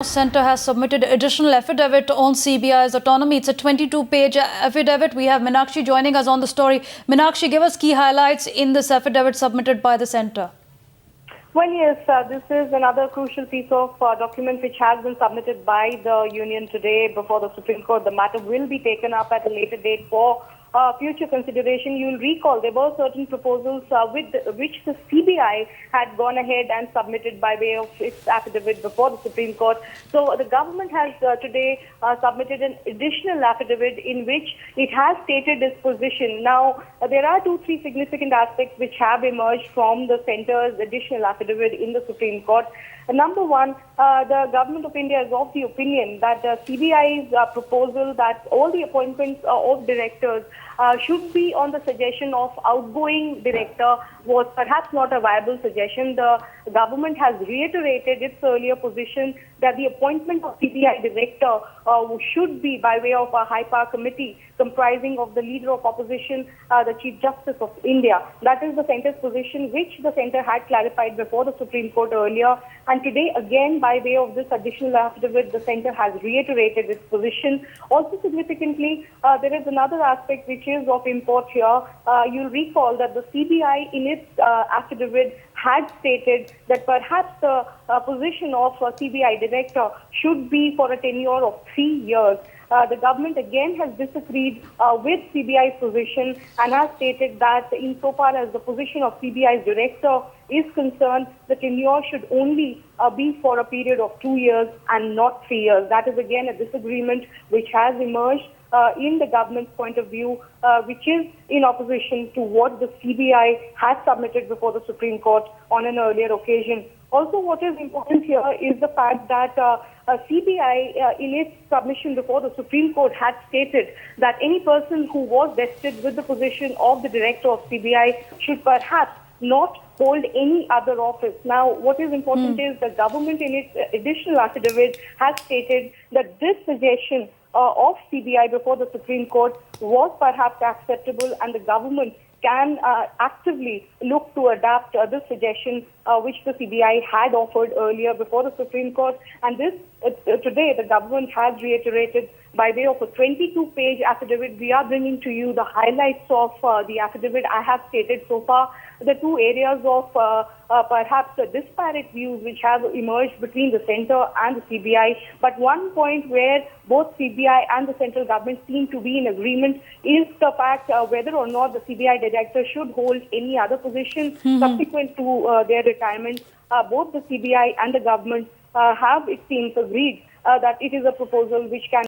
Centre has submitted additional affidavit on CBI's autonomy. It's a 22-page affidavit. We have Meenakshi joining us on the story. Meenakshi, give us key highlights in this affidavit submitted by the centre. Well, yes, this is another crucial piece of document which has been submitted by the union today before the Supreme Court. The matter will be taken up at a later date for future consideration. You'll recall there were certain proposals with which the CBI had gone ahead and submitted by way of its affidavit before the Supreme Court. So the government has today submitted an additional affidavit in which it has stated its position. Now, there are 2-3 significant aspects which have emerged from the centre's additional affidavit in the Supreme Court. Number one, the Government of India is of the opinion that CBI's proposal that all the appointments of directors should be on the suggestion of outgoing director was perhaps not a viable suggestion. The government has reiterated its earlier position that the appointment of CBI director should be by way of a high power committee comprising of the leader of opposition, the Chief Justice of India. That is the centre's position, which the centre had clarified before the Supreme Court earlier. And today, again, by way of this additional affidavit, the centre has reiterated its position. Also significantly, there is another aspect which is of import here. You'll recall that the CBI in its affidavit had stated that perhaps the position of CBI director should be for a tenure of 3 years. The government again has disagreed with CBI's position and has stated that insofar as the position of CBI's director is concerned, the tenure should only be for a period of 2 years and not 3 years. That is again a disagreement which has emerged in the government's point of view, which is in opposition to what the CBI has submitted before the Supreme Court on an earlier occasion. Also, what is important here is the fact that CBI, in its submission before the Supreme Court, had stated that any person who was vested with the position of the director of CBI should perhaps not hold any other office. Now, what is important is the government in its additional affidavit has stated that this suggestion of CBI before the Supreme Court was perhaps acceptable, and the government can actively look to adapt this suggestion which the CBI had offered earlier before the Supreme Court. And this today the government has reiterated by way of a 22-page affidavit. We are bringing to you the highlights of the affidavit. I have stated so far the 2 areas of perhaps the disparate views which have emerged between the centre and the CBI. But one point where both CBI and the central government seem to be in agreement is the fact whether or not the CBI director should hold any other position subsequent to their retirement. Both the CBI and the government have, it seems, agreed that it is a proposal which can